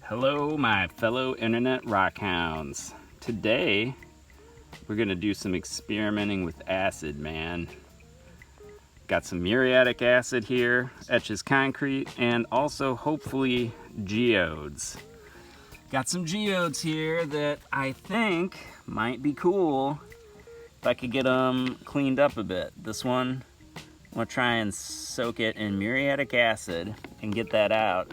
Hello, my fellow internet rockhounds. Today, we're gonna do some experimenting with acid, man. Got some muriatic acid here, etches concrete, and also hopefully geodes. Got some geodes here that I think might be cool if I could get them cleaned up a bit. This one, I'm gonna try and soak it in muriatic acid and get that out.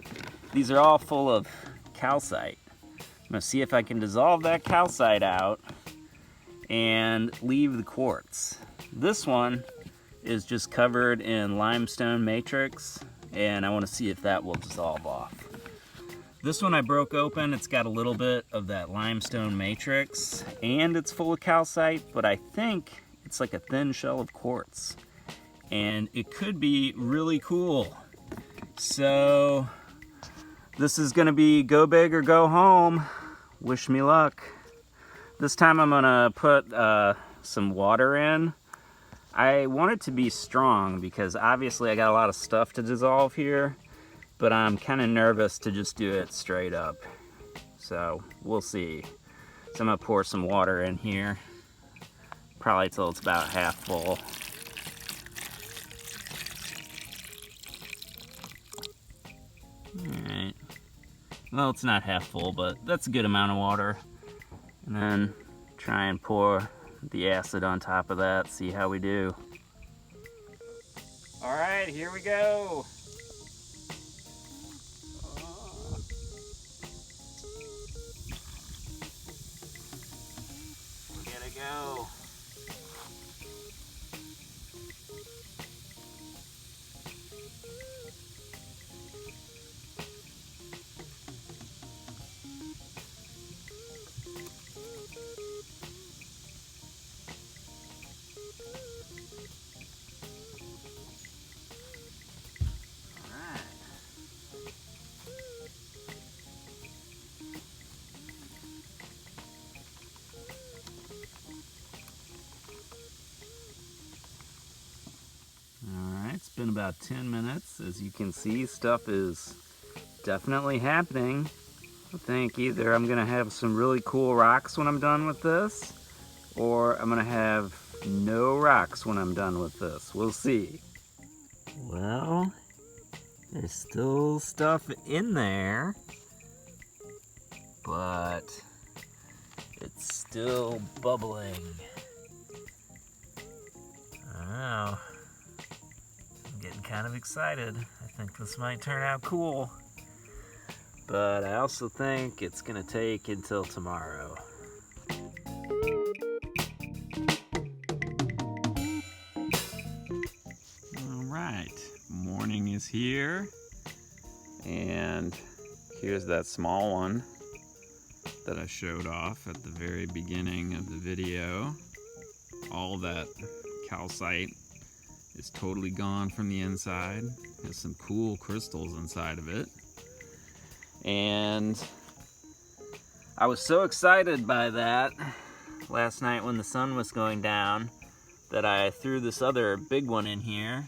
These are all full of calcite. I'm gonna see if I can dissolve that calcite out and leave the quartz. This one is just covered in limestone matrix, and I want to see if that will dissolve off. This one I broke open. It's got a little bit of that limestone matrix and it's full of calcite, but I think it's like a thin shell of quartz and it could be really cool. So this is gonna be go big or go home. Wish me luck. This time I'm gonna put some water in. I want it to be strong because obviously I got a lot of stuff to dissolve here, but I'm kind of nervous to just do it straight up. So we'll see. So I'm gonna pour some water in here, probably till it's about half full. All right. Well, it's not half full, but that's a good amount of water. And then try and pour the acid on top of that, see how we do. All right, here we go. We gotta go. It's been about 10 minutes. As you can see, stuff is definitely happening. I think either I'm gonna have some really cool rocks when I'm done with this, or I'm gonna have no rocks when I'm done with this. We'll see. Well, there's still stuff in there, but it's still bubbling. I don't know. Getting kind of excited. I think this might turn out cool. But I also think it's gonna take until tomorrow. All right, morning is here. And here's that small one that I showed off at the very beginning of the video. All that calcite is totally gone from the inside. There's some cool crystals inside of it. And I was so excited by that last night when the sun was going down that I threw this other big one in here.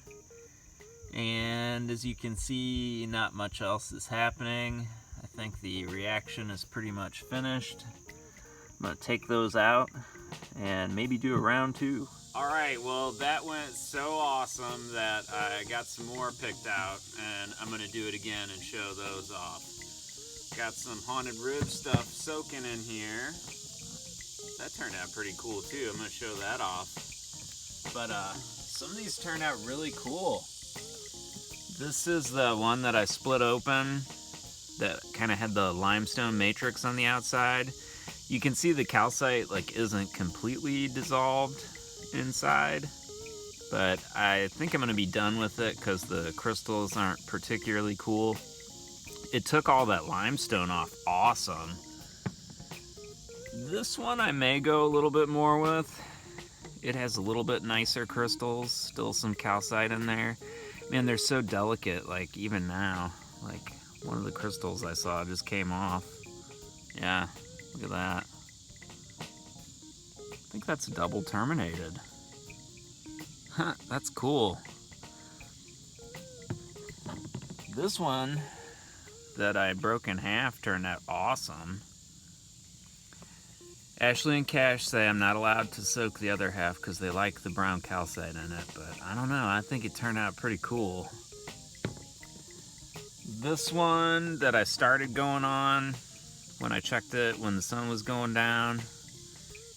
And as you can see, not much else is happening. I think the reaction is pretty much finished. I'm gonna take those out and maybe do a round two. All right, well, that went so awesome that I got some more picked out, and I'm gonna do it again and show those off. Got some haunted rib stuff soaking in here. That turned out pretty cool too. I'm gonna show that off. But some of these turned out really cool. This is the one that I split open that kind of had the limestone matrix on the outside. You can see the calcite like isn't completely dissolved inside, but I think I'm gonna be done with it because the crystals aren't particularly cool. It took all that limestone off awesome. This one I may go a little bit more with. It has a little bit nicer crystals, still some calcite in there. Man, they're so delicate, like even now. Like one of the crystals I saw just came off. Yeah, look at that. I think that's double terminated. Huh, that's cool. This one that I broke in half turned out awesome. Ashley and Cash say I'm not allowed to soak the other half because they like the brown calcite in it, but I don't know, I think it turned out pretty cool. This one that I started going on, when I checked it when the sun was going down,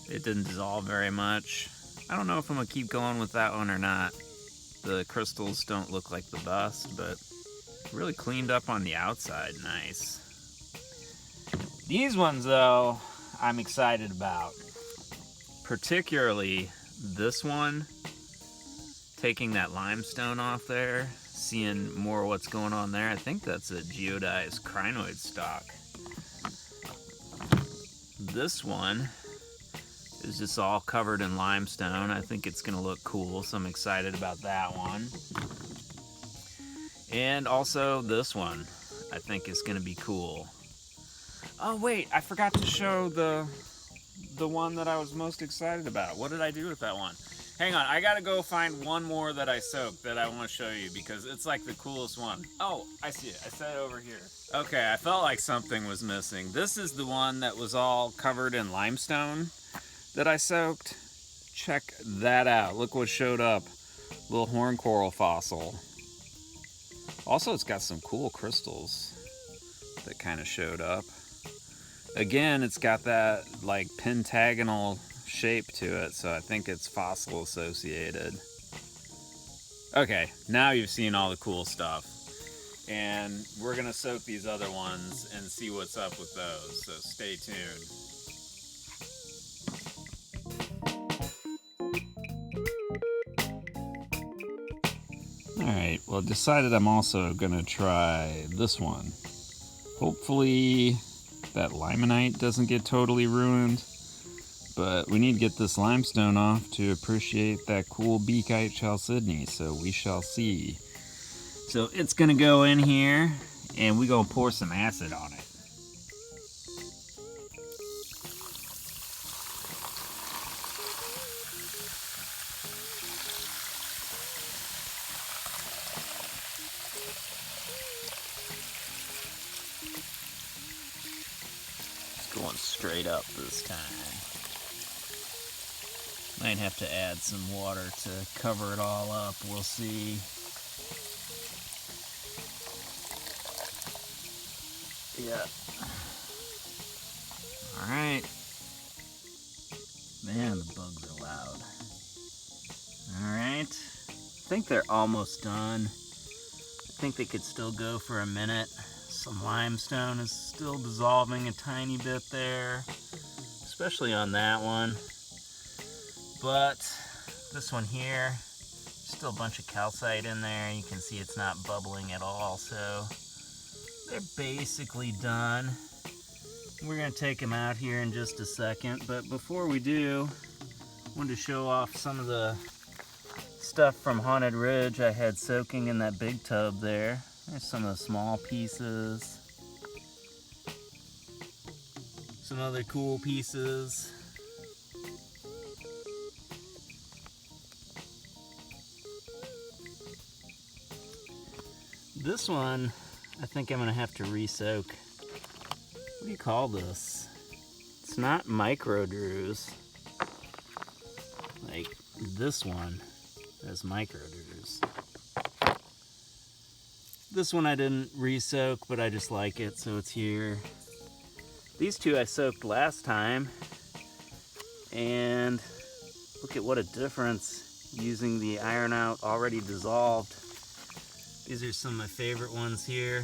it didn't dissolve very much. I don't know if I'm gonna keep going with that one or not. The crystals don't look like the best, but really cleaned up on the outside, nice. These ones though, I'm excited about. Particularly this one, taking that limestone off there, seeing more what's going on there. I think that's a geodized crinoid stock. This one is just all covered in limestone. I think it's gonna look cool, so I'm excited about that one. And also this one, I think is gonna be cool. Oh wait, I forgot to show the one that I was most excited about. What did I do with that one? Hang on, I gotta go find one more that I soaked that I want to show you because it's like the coolest one. Oh, I see it. I set it over here. Okay, I felt like something was missing. This is the one that was all covered in limestone that I soaked. Check that out. Look what showed up. Little horn coral fossil. Also, it's got some cool crystals that kind of showed up. Again, it's got that like pentagonal shape to it, so I think it's fossil associated. Okay, now you've seen all the cool stuff. And we're gonna soak these other ones and see what's up with those, so stay tuned. Alright, well, decided I'm also gonna try this one. Hopefully that limonite doesn't get totally ruined, but we need to get this limestone off to appreciate that cool beakite chalcedony, so we shall see. So it's gonna go in here and we're gonna pour some acid on it. Going straight up this time. Might have to add some water to cover it all up, we'll see. Yeah. Alright. Man, the bugs are loud. Alright. I think they're almost done. I think they could still go for a minute. Some limestone is still dissolving a tiny bit there, especially on that one. But this one here, still a bunch of calcite in there. You can see it's not bubbling at all, so they're basically done. We're gonna take them out here in just a second, but before we do, I wanted to show off some of the stuff from Haunted Ridge I had soaking in that big tub there. There's some of the small pieces. Some other cool pieces. This one, I think I'm gonna have to re-soak. What do you call this? It's not micro drues. Like this one has micro drues. This one I didn't re-soak, but I just like it, so it's here. These two I soaked last time, and look at what a difference using the iron out already dissolved. These are some of my favorite ones here.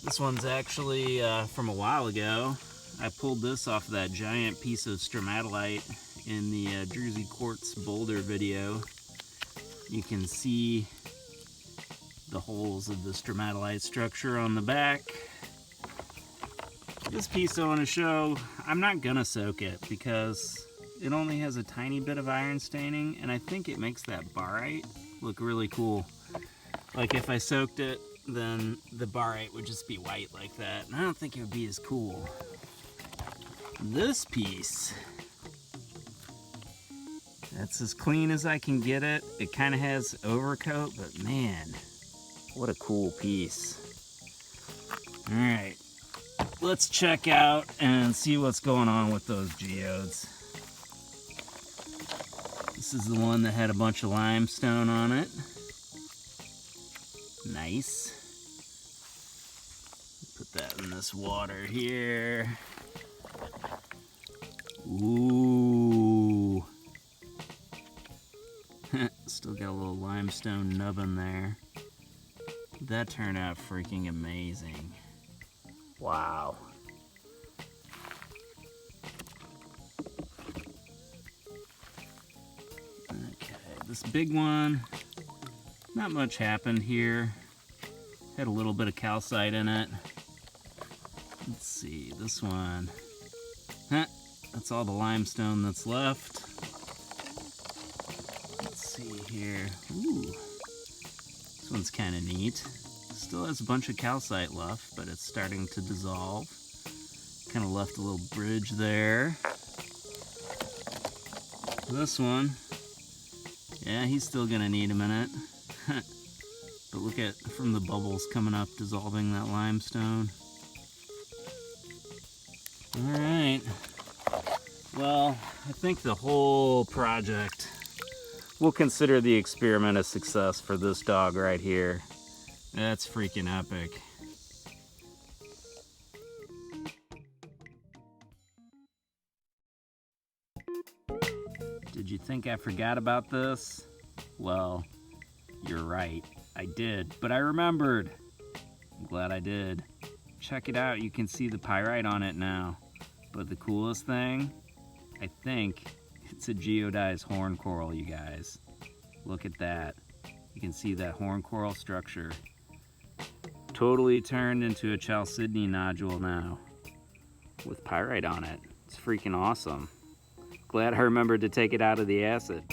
This one's actually from a while ago. I pulled this off of that giant piece of stromatolite in the Druzy Quartz boulder video. You can see the holes of the stromatolite structure on the back. This piece I want to show, I'm not gonna soak it because it only has a tiny bit of iron staining, and I think it makes that barite look really cool. Like if I soaked it, then the barite would just be white like that, and I don't think it would be as cool. This piece, that's as clean as I can get it. It kind of has overcoat, but man, what a cool piece. All right, let's check out and see what's going on with those geodes. This is the one that had a bunch of limestone on it. Nice. Put that in this water here. Ooh. Still got a little limestone nubbin there. That turned out freaking amazing. Wow. Okay, this big one, not much happened here. Had a little bit of calcite in it. Let's see, this one. That's all the limestone that's left. Let's see here. Ooh, this one's kind of neat. Still has a bunch of calcite left, but it's starting to dissolve. Kind of left a little bridge there. This one, yeah, he's still gonna need a minute. But look at, from the bubbles coming up, dissolving that limestone. All right. Well, I think the whole project, we'll consider the experiment a success for this dog right here. That's freaking epic. Did you think I forgot about this? Well, you're right. I did, but I remembered. I'm glad I did. Check it out. You can see the pyrite on it now. But the coolest thing, I think it's a geodized horn coral, you guys. Look at that. You can see that horn coral structure. Totally turned into a chalcedony nodule now with pyrite on it. It's freaking awesome. Glad I remembered to take it out of the acid.